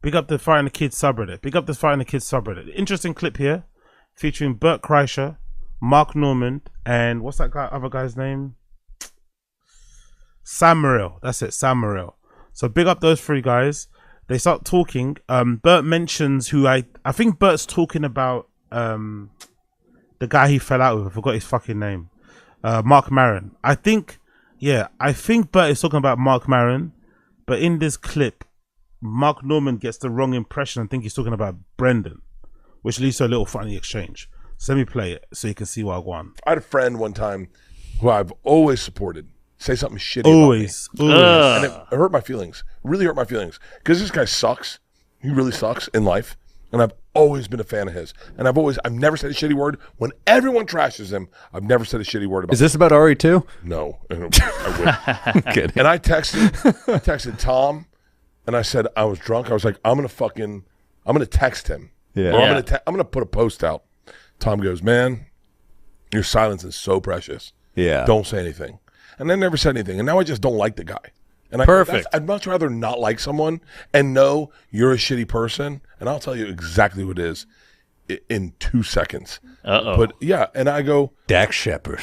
Big up the Fighting the Kids subreddit. Big up the Fighting the Kids subreddit. Interesting clip here featuring Bert Kreischer, Mark Norman, and what's that other guy's name? Sam Morril. That's it, Sam Morril. So big up those three guys. They start talking. Bert mentions who I think Bert's talking about the guy he fell out with. I forgot his fucking name. Mark Maron. I think Bert is talking about Mark Maron, but in this clip, Mark Norman gets the wrong impression and think he's talking about Brendan, which leads to a little funny exchange. So let me play it so you can see what I want. I had a friend one time who I've always supported say something shitty always. about me. And it hurt my feelings. Really hurt my feelings. Because this guy sucks. He really sucks in life. And I've always been a fan of his. And I've never said a shitty word. When everyone trashes him, I've never said a shitty word about him. Is this about Ari too? No. I would. And I texted Tom, and I said I was drunk. I was like, I'm going to text him. Yeah. Or I'm going to put a post out. Tom goes, man, your silence is so precious. Yeah. Don't say anything. And I never said anything. And now I just don't like the guy. And Perfect. I'd much rather not like someone and know you're a shitty person. And I'll tell you exactly who it is in 2 seconds. Uh-oh. But yeah, and I go, Dax Shepard.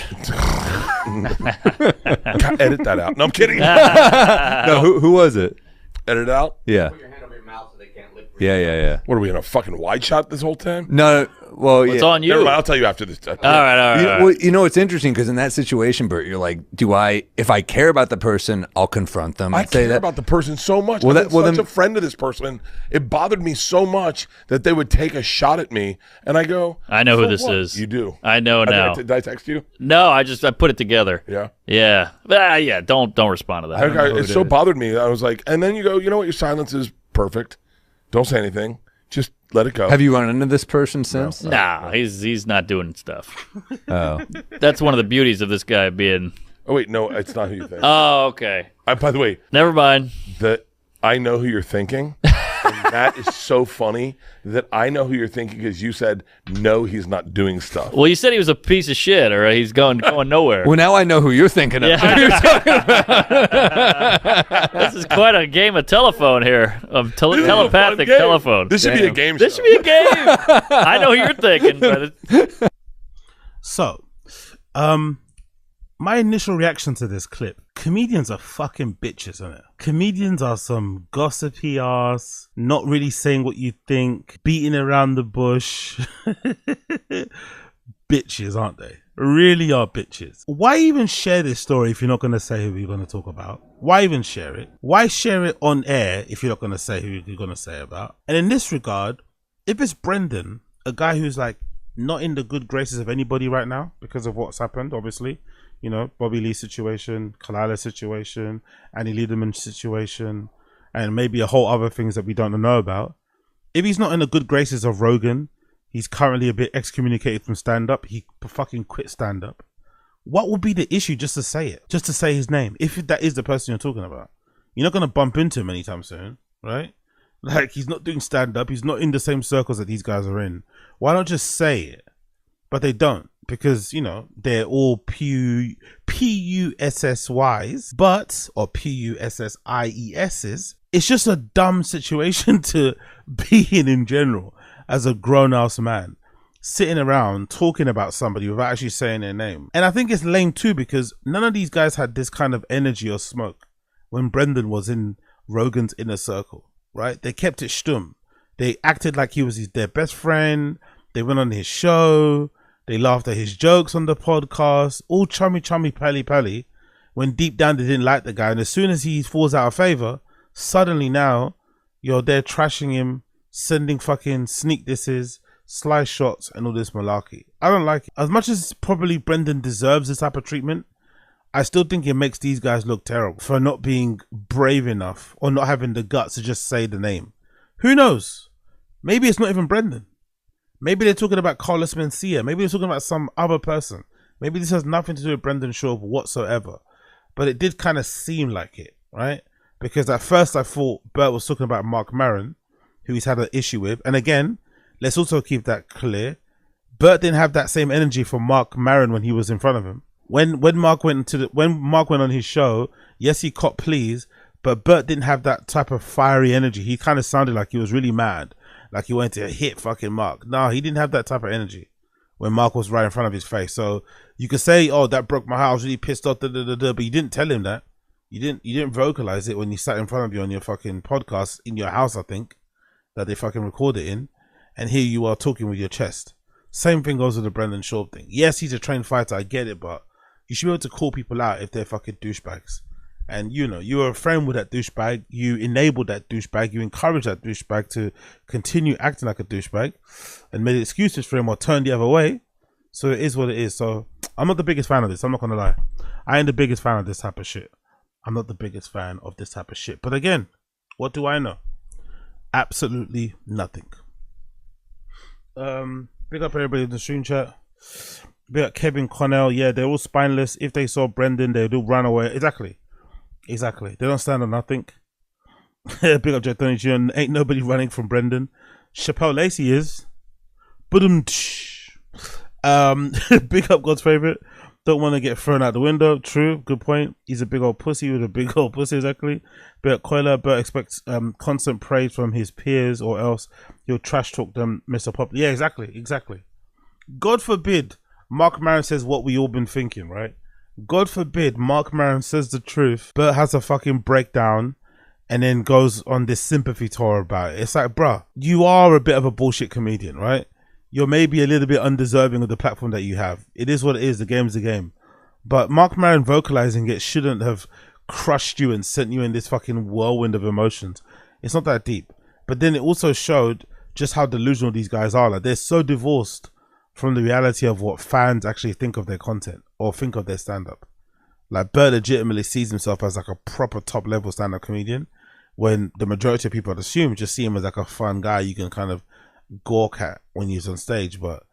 edit that out. No, I'm kidding. No, who was it? Edit it out? Yeah. Put your hand over your mouth so they can't lick. Yeah. What are we in a fucking wide shot this whole time? No, well, It's yeah. on you. Never mind, I'll tell you after this. All right. Well, you know, it's interesting because in that situation, Bert, you're like, if I care about the person, I'll confront them. I and say care that. about the person so much. Well, I've been such then- a friend of this person. It bothered me so much that they would take a shot at me, and I go, I know who "So this what?" is. You do. I know now. Did I text you? No, I put it together. Yeah. Yeah. Yeah. Don't respond to that. It so bothered me. I was like, and then you go, you know what? Your silence is perfect. Don't say anything. Just let it go. Have you run into this person since? Nah, he's not doing stuff. Oh. That's one of the beauties of this guy being. Oh wait, no, it's not who you think. Oh, okay. By the way, Never mind. I know who you're thinking. And that is so funny that I know who you're thinking because you said no, he's not doing stuff. Well, you said he was a piece of shit, or he's going nowhere. Well, now I know who you're thinking of. This is quite a game of telephone here, of telepathic Game. telephone. This should be a game. This show. should be a game. I know who you're thinking, but So, my initial reaction to this clip: comedians are fucking bitches, isn't it? Comedians are some gossipy ass, not really saying what you think, beating around the bush. Bitches, aren't they? Really are bitches. Why even share this story if you're not going to say who you're going to talk about? Why even share it? Why share it on air if you're not going to say who you're going to say about? And in this regard, if it's Brendan, a guy who's like not in the good graces of anybody right now because of what's happened, obviously, you know, Bobby Lee situation, Kalila situation, Annie Liederman situation, and maybe a whole other things that we don't know about. If he's not in the good graces of Rogan, he's currently a bit excommunicated from stand-up. He fucking quit stand-up. What would be the issue just to say it? Just to say his name? If that is the person you're talking about. You're not going to bump into him anytime soon, right? Like, he's not doing stand-up. He's not in the same circles that these guys are in. Why not just say it? But they don't. Because, you know, they're all P-U-S-S-Ys, or P-U-S-S-I-E-S's. It's just a dumb situation to be in general. As a grown-ass man, sitting around talking about somebody without actually saying their name. And I think it's lame too because none of these guys had this kind of energy or smoke when Brendan was in Rogan's inner circle, right? They kept it stum. They acted like he was their best friend. They went on his show. They laughed at his jokes on the podcast. All chummy, pally, when deep down they didn't like the guy. And as soon as he falls out of favor, suddenly now you're there trashing him, sending fucking sneak disses, slice shots, and all this malarkey. I don't like it. As much as probably Brendan deserves this type of treatment, I still think it makes these guys look terrible for not being brave enough or not having the guts to just say the name. Who knows? Maybe it's not even Brendan. Maybe they're talking about Carlos Mencia. Maybe they're talking about some other person. Maybe this has nothing to do with Brendan Schaub whatsoever. But it did kind of seem like it, right? Because at first I thought Bert was talking about Mark Maron, who he's had an issue with. And again, let's also keep that clear. Bert didn't have that same energy for Mark Maron when he was in front of him. When Mark went on his show, yes, he copped pleas, But Bert didn't have that type of fiery energy. He kind of sounded like he was really mad, like he wanted to hit fucking Mark. No, he didn't have that type of energy when Mark was right in front of his face. So you could say, "Oh, that broke my heart. I was really pissed off." But you didn't tell him that. You didn't vocalize it when he sat in front of you on your fucking podcast in your house, I think, that they fucking record it in, and here you are talking with your chest. Same thing goes with the Brendan Schaub thing. Yes, he's a trained fighter, I get it, but you should be able to call people out if they're fucking douchebags. And you know, you were a friend with that douchebag, you enabled that douchebag, you encouraged that douchebag to continue acting like a douchebag and made excuses for him or turned the other way. So it is what it is. So I'm not the biggest fan of this, I'm not gonna lie. I ain't the biggest fan of this type of shit. I'm not the biggest fan of this type of shit. But again, what do I know? Absolutely nothing. Big up everybody in the stream chat. Big up Kevin Connell. Yeah, they're all spineless. If they saw Brendan, they'd all run away. Exactly. They don't stand on nothing. Big up Jet Tony Jr. Ain't nobody running from Brendan. Chappelle Lacey is. Big up God's favorite. Don't want to get thrown out the window. True. Good point. He's a big old pussy with a big old pussy. Exactly. Bert Coiler. Bert expects constant praise from his peers, or else he'll trash talk them, Mr. Pop. Yeah, exactly. God forbid Mark Maron says what we all been thinking, right? God forbid Mark Maron says the truth. Bert has a fucking breakdown and then goes on this sympathy tour about it. It's like, bruh, you are a bit of a bullshit comedian, right? You're maybe a little bit undeserving of the platform that you have. It is what it is. The game's the game. But Mark Maron vocalizing it shouldn't have crushed you and sent you in this fucking whirlwind of emotions. It's not that deep. But then it also showed just how delusional these guys are. Like, they're so divorced from the reality of what fans actually think of their content or think of their stand-up. Like, Bert legitimately sees himself as like a proper top-level stand-up comedian, when the majority of people, I'd assume, just see him as like a fun guy you can kind of gawk at when he's on stage. But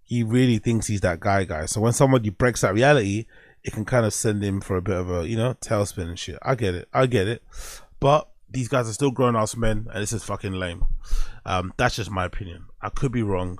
he really thinks he's that guy. So when somebody breaks that reality, it can kind of send him for a bit of a, you know, tailspin and shit. I get it. But these guys are still grown-ass men, and this is fucking lame. That's just my opinion. I could be wrong.